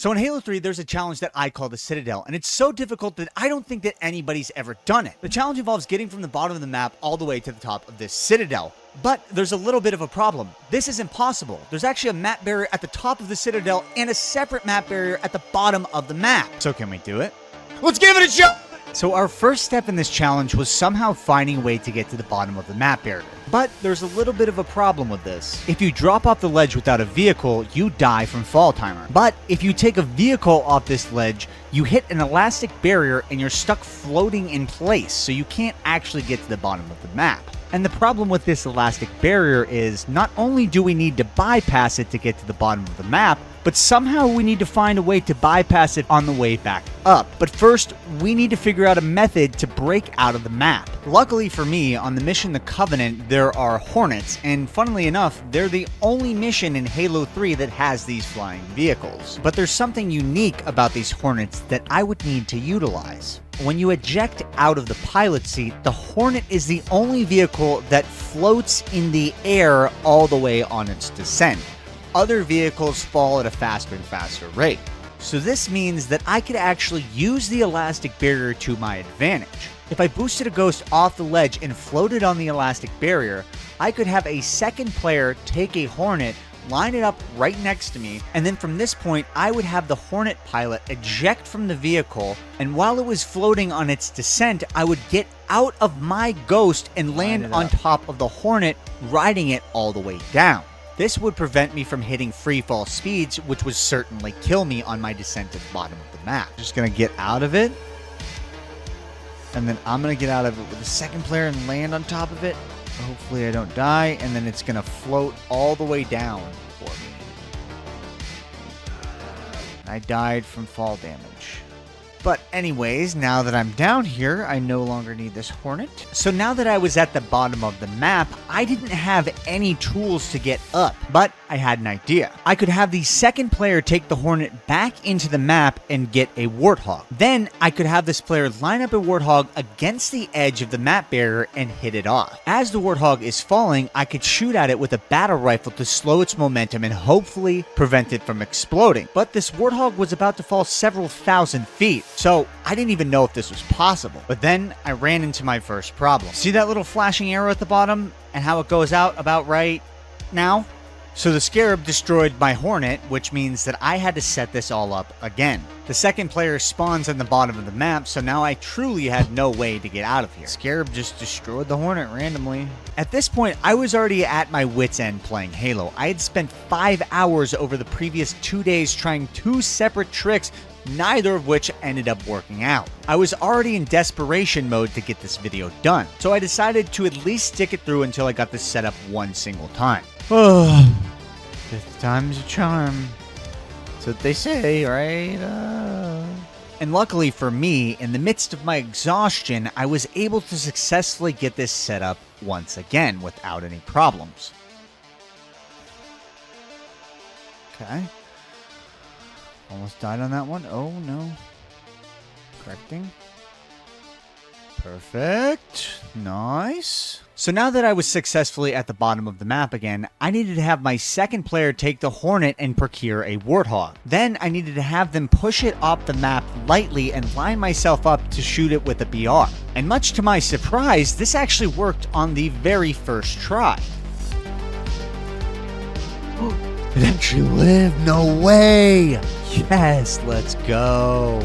So in Halo 3, there's a challenge that I call the Citadel, and it's so difficult that I don't think that anybody's ever done it. The challenge involves getting from the bottom of the map all the way to the top of this Citadel. But there's a little bit of a problem. This is impossible. There's actually a map barrier at the top of the Citadel and a separate map barrier at the bottom of the map. So can we do it? Let's give it a shot! So our first step in this challenge was somehow finding a way to get to the bottom of the map barrier. But there's a little bit of a problem with this. If you drop off the ledge without a vehicle, you die from fall timer. But if you take a vehicle off this ledge, you hit an elastic barrier and you're stuck floating in place, so you can't actually get to the bottom of the map. And the problem with this elastic barrier is not only do we need to bypass it to get to the bottom of the map, but somehow we need to find a way to bypass it on the way back up. But first, we need to figure out a method to break out of the map. Luckily for me, on the mission The Covenant, there are Hornets, and funnily enough, they're the only mission in Halo 3 that has these flying vehicles. But there's something unique about these Hornets that I would need to utilize. When you eject out of the pilot seat, the Hornet is the only vehicle that floats in the air all the way on its descent. Other vehicles fall at a faster and faster rate. So this means that I could actually use the elastic barrier to my advantage. If I boosted a ghost off the ledge and floated on the elastic barrier, I could have a second player take a Hornet, line it up right next to me, and then from this point, I would have the Hornet pilot eject from the vehicle, and while it was floating on its descent, I would get out of my ghost and land on top of the Hornet, riding it all the way down. This would prevent me from hitting freefall speeds, which would certainly kill me on my descent to the bottom of the map. Just gonna get out of it, and then I'm gonna get out of it with the second player and land on top of it. Hopefully I don't die, and then it's gonna float all the way down for me. I died from fall damage. But anyways, now that I'm down here, I no longer need this Hornet. So now that I was at the bottom of the map, I didn't have any tools to get up, but I had an idea. I could have the second player take the Hornet back into the map and get a warthog. Then I could have this player line up a warthog against the edge of the map barrier and hit it off. As the warthog is falling, I could shoot at it with a battle rifle to slow its momentum and hopefully prevent it from exploding. But this warthog was about to fall several thousand feet, so I didn't even know if this was possible. But then I ran into my first problem. See that little flashing arrow at the bottom and how it goes out about right now? So the Scarab destroyed my Hornet, which means that I had to set this all up again. The second player spawns on the bottom of the map, so now I truly had no way to get out of here. Scarab just destroyed the Hornet randomly. At this point, I was already at my wit's end playing Halo. I had spent 5 hours over the previous 2 days trying 2 separate tricks, neither of which ended up working out. I was already in desperation mode to get this video done, so I decided to at least stick it through until I got this set up one single time. Oh, 5th time's a charm. That's what they say, right? And luckily for me, in the midst of my exhaustion, I was able to successfully get this set up once again without any problems. Okay. Almost died on that one. Oh, no. Correcting. Perfect. Nice. So now that I was successfully at the bottom of the map again, I needed to have my second player take the Hornet and procure a warthog. Then I needed to have them push it off the map lightly and line myself up to shoot it with a BR. And much to my surprise, this actually worked on the very first try. It actually lived. No way. Yes, let's go.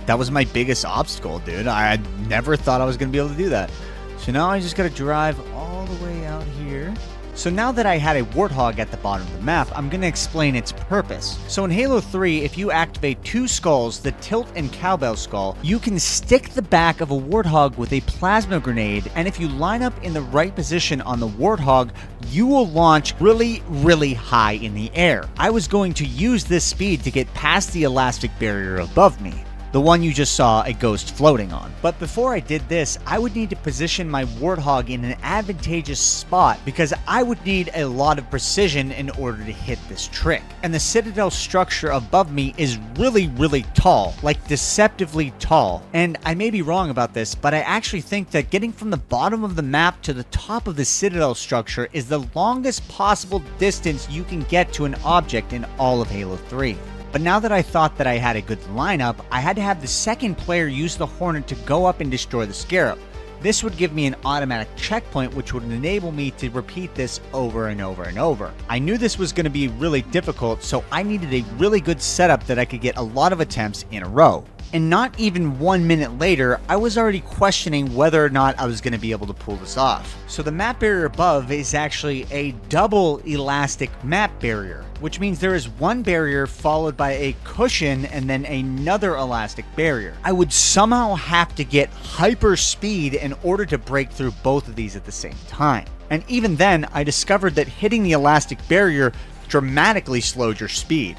That was my biggest obstacle, dude. I never thought I was going to be able to do that. So now I just got to drive all the way out here. So now that I had a warthog at the bottom of the map, I'm going to explain its purpose. So in Halo 3, if you activate 2 skulls, the Tilt and Cowbell skull, you can stick the back of a warthog with a plasma grenade, and if you line up in the right position on the warthog, you will launch really, really high in the air. I was going to use this speed to get past the elastic barrier above me, the one you just saw a ghost floating on. But before I did this, I would need to position my warthog in an advantageous spot because I would need a lot of precision in order to hit this trick. And the Citadel structure above me is really, really tall, like deceptively tall. And I may be wrong about this, but I actually think that getting from the bottom of the map to the top of the Citadel structure is the longest possible distance you can get to an object in all of Halo 3. But now that I thought that I had a good lineup, I had to have the second player use the Hornet to go up and destroy the Scarab. This would give me an automatic checkpoint, which would enable me to repeat this over and over and over. I knew this was going to be really difficult, so I needed a really good setup that I could get a lot of attempts in a row. And not even 1 minute later, I was already questioning whether or not I was going to be able to pull this off. So the map barrier above is actually a double elastic map barrier, which means there is one barrier followed by a cushion and then another elastic barrier. I would somehow have to get hyper speed in order to break through both of these at the same time. And even then, I discovered that hitting the elastic barrier dramatically slowed your speed.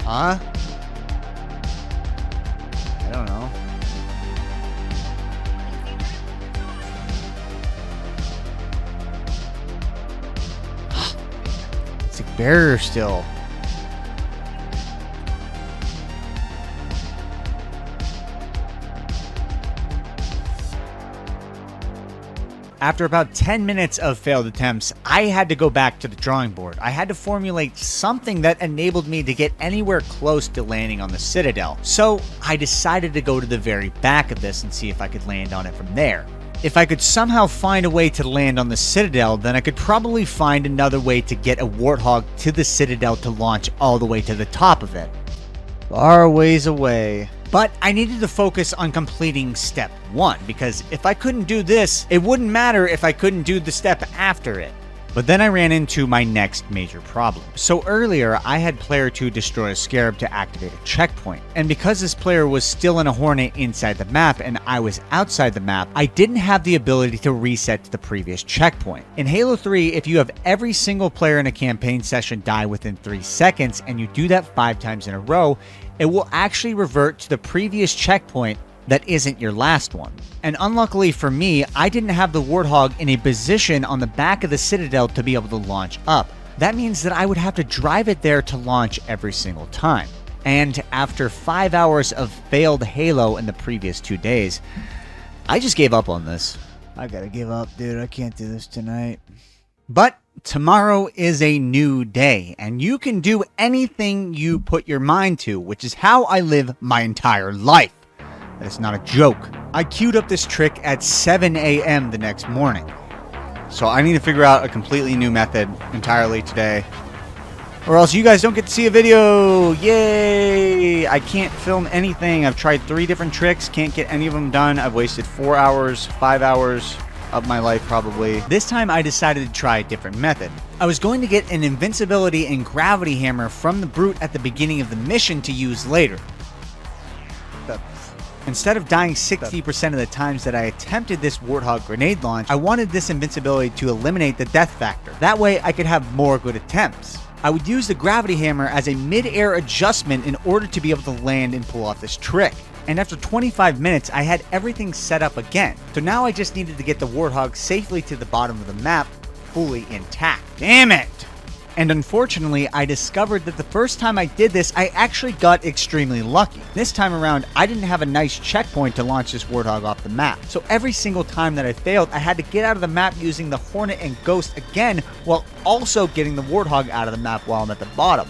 Huh? I don't know. It's a barrier still. After about 10 minutes of failed attempts, I had to go back to the drawing board. I had to formulate something that enabled me to get anywhere close to landing on the Citadel. So I decided to go to the very back of this and see if I could land on it from there. If I could somehow find a way to land on the Citadel, then I could probably find another way to get a warthog to the Citadel to launch all the way to the top of it. Far ways away. But I needed to focus on completing step 1, because if I couldn't do this, it wouldn't matter if I couldn't do the step after it. But then I ran into my next major problem. So earlier, I had player 2 destroy a Scarab to activate a checkpoint. And because this player was still in a Hornet inside the map and I was outside the map, I didn't have the ability to reset to the previous checkpoint. In Halo 3, if you have every single player in a campaign session die within 3 seconds and you do that 5 times in a row, it will actually revert to the previous checkpoint that isn't your last one. And unluckily for me, I didn't have the Warthog in a position on the back of the Citadel to be able to launch up. That means that I would have to drive it there to launch every single time. And after 5 hours of failed Halo in the previous 2 days, I just gave up on this. I gotta give up, dude. I can't do this tonight. But tomorrow is a new day, and you can do anything you put your mind to, which is how I live my entire life. That is not a joke. I queued up this trick at 7 a.m. the next morning. So I need to figure out a completely new method entirely today, or else you guys don't get to see a video. Yay! I can't film anything. I've tried 3 different tricks, can't get any of them done. I've wasted 4 hours, 5 hours of my life probably. This time I decided to try a different method. I was going to get an invincibility and gravity hammer from the brute at the beginning of the mission to use later. Instead of dying 60% of the times that I attempted this Warthog grenade launch, I wanted this invincibility to eliminate the death factor. That way I could have more good attempts. I would use the gravity hammer as a mid-air adjustment in order to be able to land and pull off this trick. And after 25 minutes, I had everything set up again. So now I just needed to get the Warthog safely to the bottom of the map, fully intact. Damn it! And unfortunately, I discovered that the first time I did this, I actually got extremely lucky. This time around, I didn't have a nice checkpoint to launch this Warthog off the map. So every single time that I failed, I had to get out of the map using the Hornet and Ghost again, while also getting the Warthog out of the map while I'm at the bottom.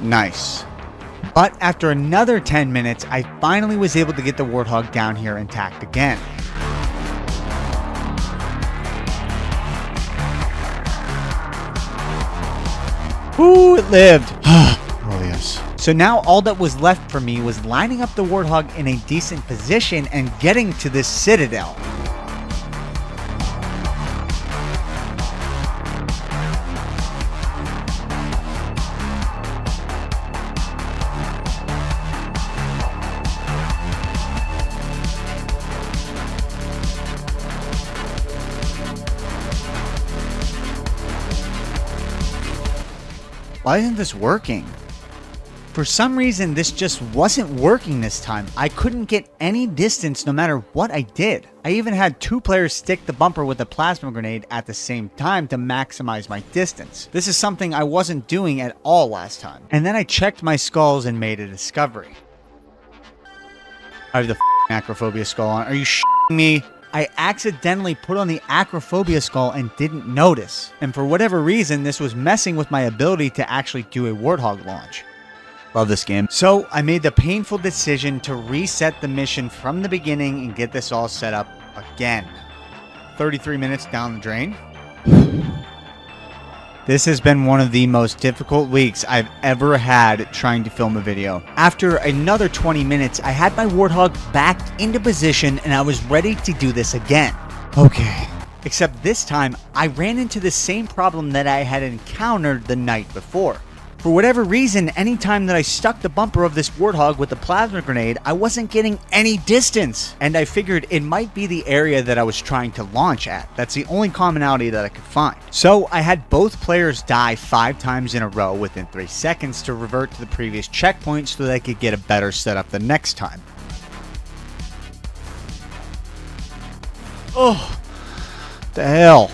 Nice. But after another 10 minutes, I finally was able to get the Warthog down here intact again. Ooh, it lived. Oh yes. So now all that was left for me was lining up the Warthog in a decent position and getting to this Citadel. Why isn't this working? For some reason, this just wasn't working this time. I couldn't get any distance no matter what I did. I even had 2 players stick the bumper with a plasma grenade at the same time to maximize my distance. This is something I wasn't doing at all last time. And then I checked my skulls and made a discovery. I have the acrophobia skull on. Are you shitting me? I accidentally put on the acrophobia skull and didn't notice. And for whatever reason, this was messing with my ability to actually do a warthog launch. Love this game. So I made the painful decision to reset the mission from the beginning and get this all set up again. 33 minutes down the drain. This has been one of the most difficult weeks I've ever had trying to film a video. After another 20 minutes, I had my warthog back into position and I was ready to do this again. Okay. Except this time, I ran into the same problem that I had encountered the night before. For whatever reason, anytime that I stuck the bumper of this warthog with the plasma grenade, I wasn't getting any distance. And I figured it might be the area that I was trying to launch at. That's the only commonality that I could find. So I had both players die 5 times in a row within 3 seconds to revert to the previous checkpoint so that I could get a better setup the next time. Oh, what the hell?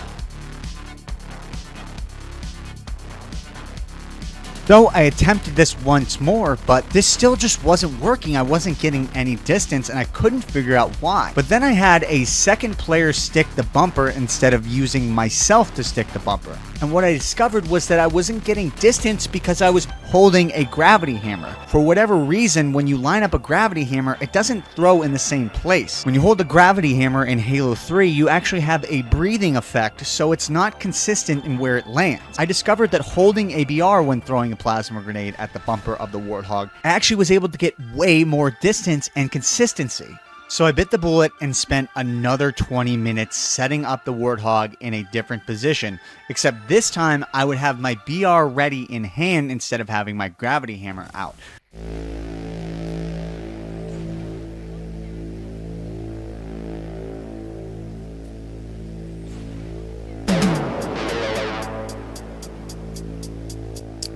Though I attempted this once more, but this still just wasn't working. I wasn't getting any distance and I couldn't figure out why. But then I had a second player stick the bumper instead of using myself to stick the bumper. And what I discovered was that I wasn't getting distance because I was holding a gravity hammer. For whatever reason, when you line up a gravity hammer, it doesn't throw in the same place. When you hold the gravity hammer in Halo 3, you actually have a breathing effect, so it's not consistent in where it lands. I discovered that holding a BR when throwing a plasma grenade at the bumper of the warthog, I actually was able to get way more distance and consistency. So I bit the bullet and spent another 20 minutes setting up the warthog in a different position, except this time I would have my BR ready in hand instead of having my gravity hammer out.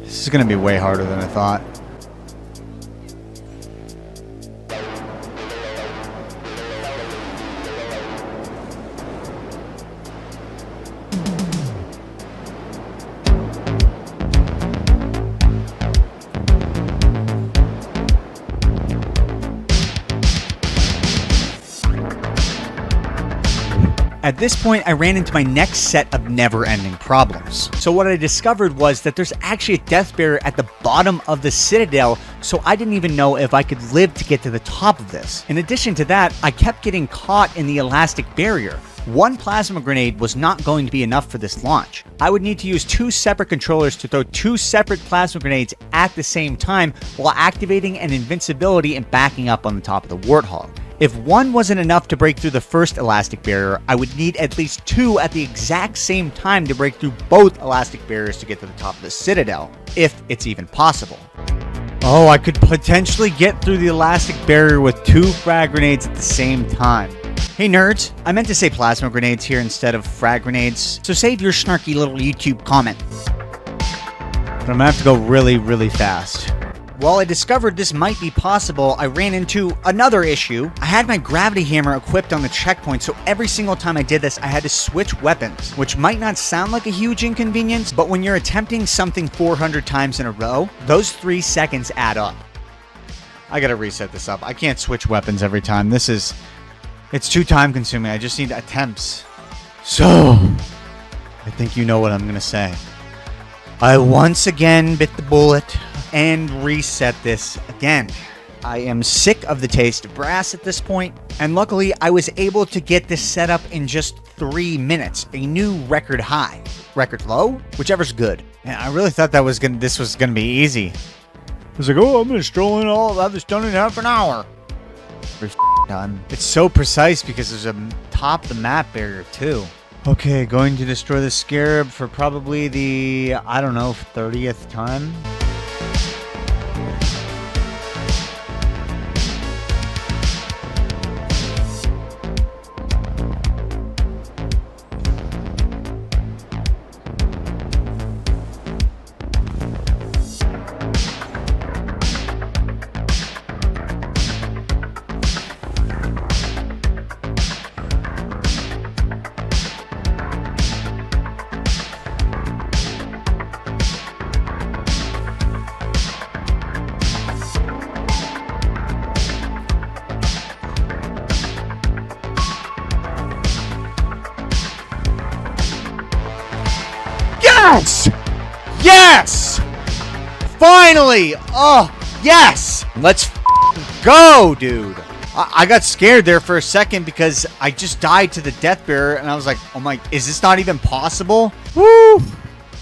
This is going to be way harder than I thought. At this point, I ran into my next set of never-ending problems. So what I discovered was that there's actually a death barrier at the bottom of the Citadel, so I didn't even know if I could live to get to the top of this. In addition to that, I kept getting caught in the elastic barrier. One plasma grenade was not going to be enough for this launch. I would need to use 2 separate controllers to throw 2 separate plasma grenades at the same time while activating an invincibility and backing up on the top of the warthog. If one wasn't enough to break through the first elastic barrier, I would need at least 2 at the exact same time to break through both elastic barriers to get to the top of the Citadel, if it's even possible. Oh, I could potentially get through the elastic barrier with 2 frag grenades at the same time. Hey nerds, I meant to say plasma grenades here instead of frag grenades, so save your snarky little YouTube comment. But I'm gonna have to go really fast. While I discovered this might be possible, I ran into another issue. I had my gravity hammer equipped on the checkpoint, so every single time I did this, I had to switch weapons, which might not sound like a huge inconvenience, but when you're attempting something 400 times in a row, those 3 seconds add up. I gotta reset this up. I can't switch weapons every time. It's too time consuming. I just need attempts. So, I think you know what I'm gonna say. I once again bit the bullet and reset this again. I am sick of the taste of brass at this point, and luckily I was able to get this set up in just 3 minutes, a new record high. Record low? Whichever's good. Man, I really thought this was gonna be easy. I was like, oh, I'm gonna stroll in all, I'll have this done in half an hour. Done. It's so precise because there's a top of the map barrier too. Okay, going to destroy the Scarab for probably the, I don't know, 30th time. Yes! Yes! Finally! Oh, yes! Let's go, dude. I got scared there for a second because I just died to the death bearer and I was like, oh my, is this not even possible? Woo!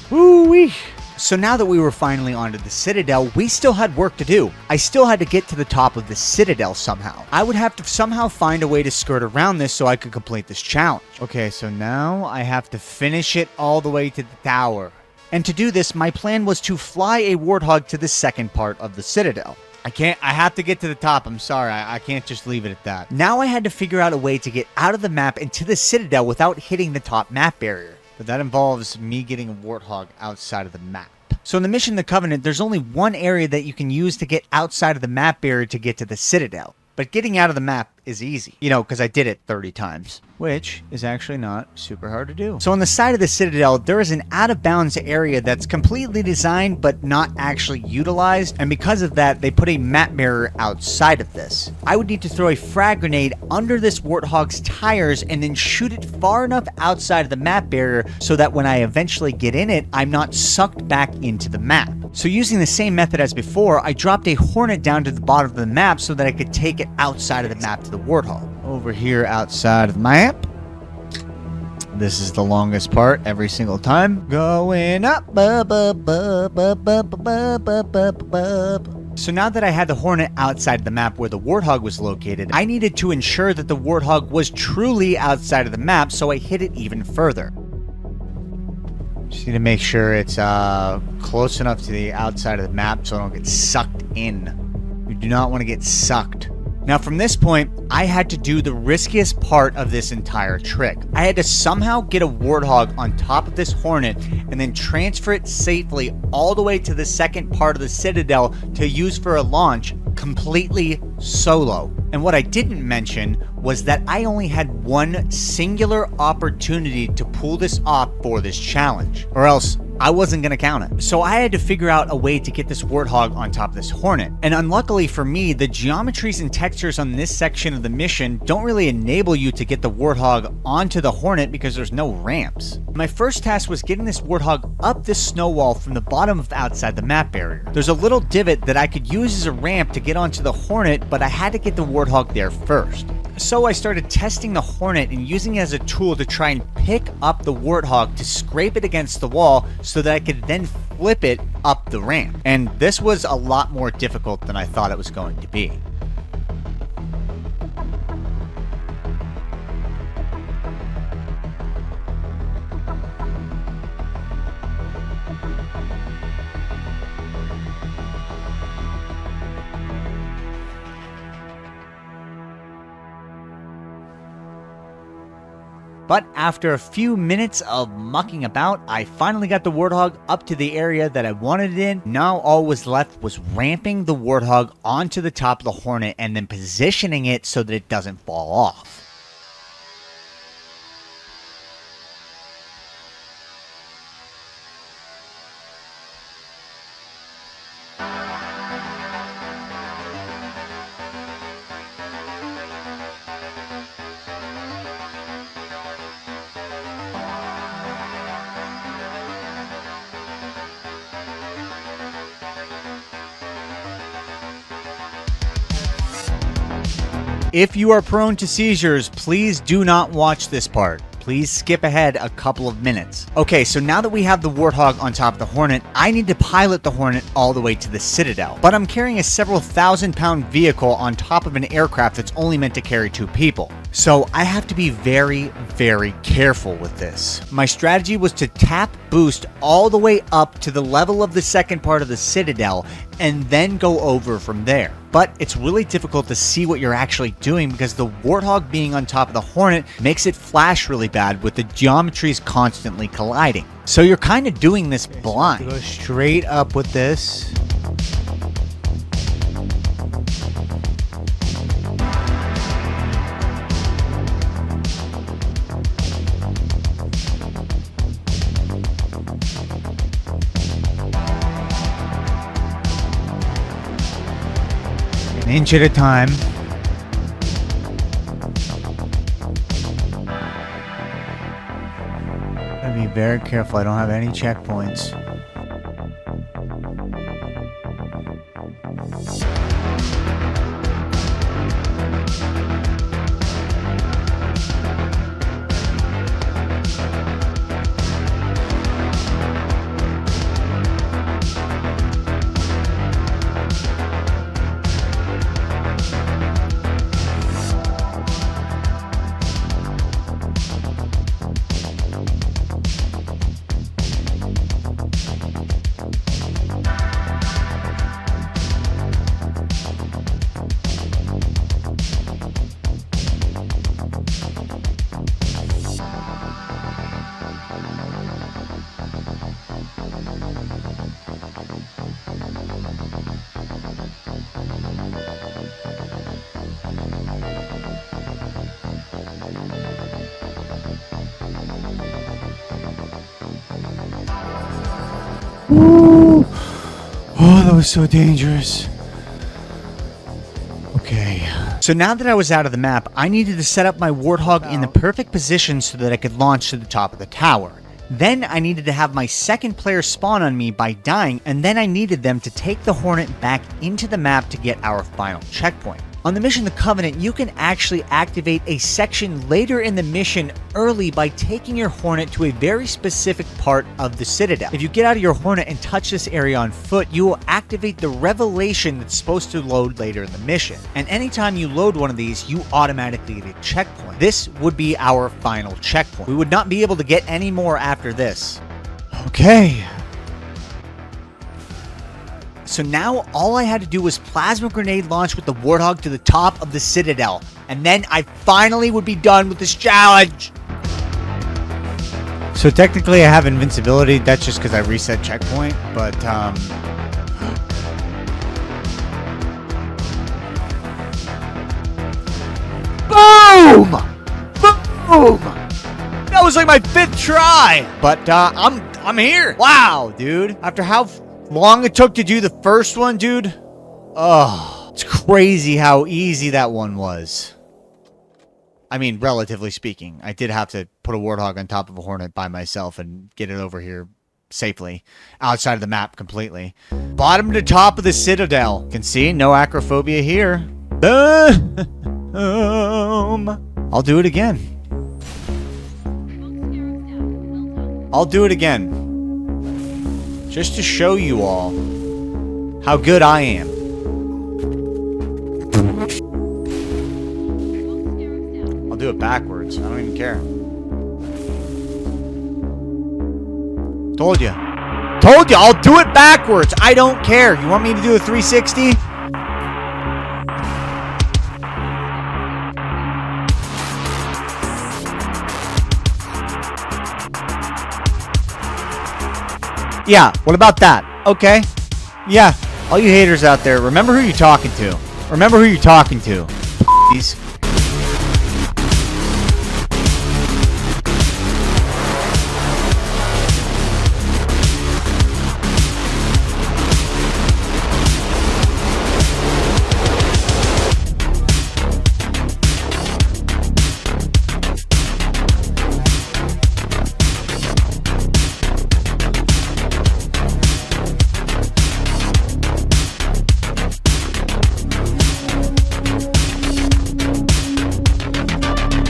Woo-wee. So now that we were finally onto the Citadel, we still had work to do. I still had to get to the top of the Citadel somehow. I would have to somehow find a way to skirt around this so I could complete this challenge. Okay, so now I have to finish it all the way to the tower. And to do this, my plan was to fly a warthog to the second part of the Citadel. I have to get to the top. I'm sorry, I can't just leave it at that. Now I had to figure out a way to get out of the map and to the Citadel without hitting the top map barrier. But that involves me getting a warthog outside of the map. So in the mission The Covenant, there's only one area that you can use to get outside of the map barrier to get to the Citadel. But getting out of the map is easy, you know, because I did it 30 times, which is actually not super hard to do. So on the side of the Citadel, there is an out-of-bounds area that's completely designed but not actually utilized, and because of that, they put a map barrier outside of this. I would need to throw a frag grenade under this warthog's tires and then shoot it far enough outside of the map barrier so that when I eventually get in it, I'm not sucked back into the map. So using the same method as before, I dropped a Hornet down to the bottom of the map so that I could take it outside of the map to the warthog. Over here outside of the map. This is the longest part every single time. Going up. So now that I had the Hornet outside of the map where the warthog was located, I needed to ensure that the warthog was truly outside of the map, so I hit it even further. Just need to make sure it's close enough to the outside of the map so I don't get sucked in. You do not want to get sucked. Now from this point, I had to do the riskiest part of this entire trick. I had to somehow get a warthog on top of this Hornet and then transfer it safely all the way to the second part of the Citadel to use for a launch completely solo. And what I didn't mention was that I only had one singular opportunity to pull this off for this challenge, or else I wasn't going to count it. So I had to figure out a way to get this warthog on top of this Hornet. And unluckily for me, the geometries and textures on this section of the mission don't really enable you to get the warthog onto the Hornet because there's no ramps. My first task was getting this warthog up this snow wall from the bottom of outside the map barrier. There's a little divot that I could use as a ramp to get onto the Hornet, but I had to get the warthog there first. So I started testing the Hornet and using it as a tool to try and pick up the warthog to scrape it against the wall so that I could then flip it up the ramp. And this was a lot more difficult than I thought it was going to be. But after a few minutes of mucking about, I finally got the warthog up to the area that I wanted it in. Now all was left was ramping the warthog onto the top of the Hornet and then positioning it so that it doesn't fall off. If you are prone to seizures, please do not watch this part. Please skip ahead a couple of minutes. Okay, so now that we have the warthog on top of the Hornet, I need to pilot the Hornet all the way to the Citadel. But I'm carrying a several thousand-pound vehicle on top of an aircraft that's only meant to carry 2 people. So I have to be very, very careful with this. My strategy was to tap boost all the way up to the level of the second part of the Citadel and then go over from there. But it's really difficult to see what you're actually doing because the warthog being on top of the Hornet makes it flash really bad with the geometries constantly colliding. So you're kind of doing this blind. Go straight up with this. An inch at a time. Gotta be very careful. I don't have any checkpoints. Ooh. Oh, that was so dangerous. Okay. So now that I was out of the map, I needed to set up my warthog in the perfect position so that I could launch to the top of the tower. Then I needed to have my second player spawn on me by dying, and then I needed them to take the Hornet back into the map to get our final checkpoint. On the mission The Covenant, you can actually activate a section later in the mission early by taking your Hornet to a very specific part of the Citadel. If you get out of your Hornet and touch this area on foot, you will activate the revelation that's supposed to load later in the mission. And anytime you load one of these, you automatically get a checkpoint. This would be our final checkpoint. We would not be able to get any more after this. Okay. So now all I had to do was plasma grenade launch with the warthog to the top of the Citadel. And then I finally would be done with this challenge. So technically I have invincibility. That's just because I reset checkpoint. But, boom! Boom! That was like my 5th try. But, I'm here. Wow, dude. After how long it took to do the first one, dude. Oh, it's crazy how easy that one was. I mean, relatively speaking. I did have to put a warthog on top of a Hornet by myself and get it over here safely. Outside of the map completely. Bottom to top of the Citadel. You can see, no acrophobia here. Boom! I'll do it again. I'll do it again. Just to show you all how good I am. I'll do it backwards. I don't even care. Told you. Told you, I'll do it backwards. I don't care. You want me to do a 360? Yeah, what about that? Okay. Yeah, all you haters out there, remember who you're talking to. Remember who you're talking to. These.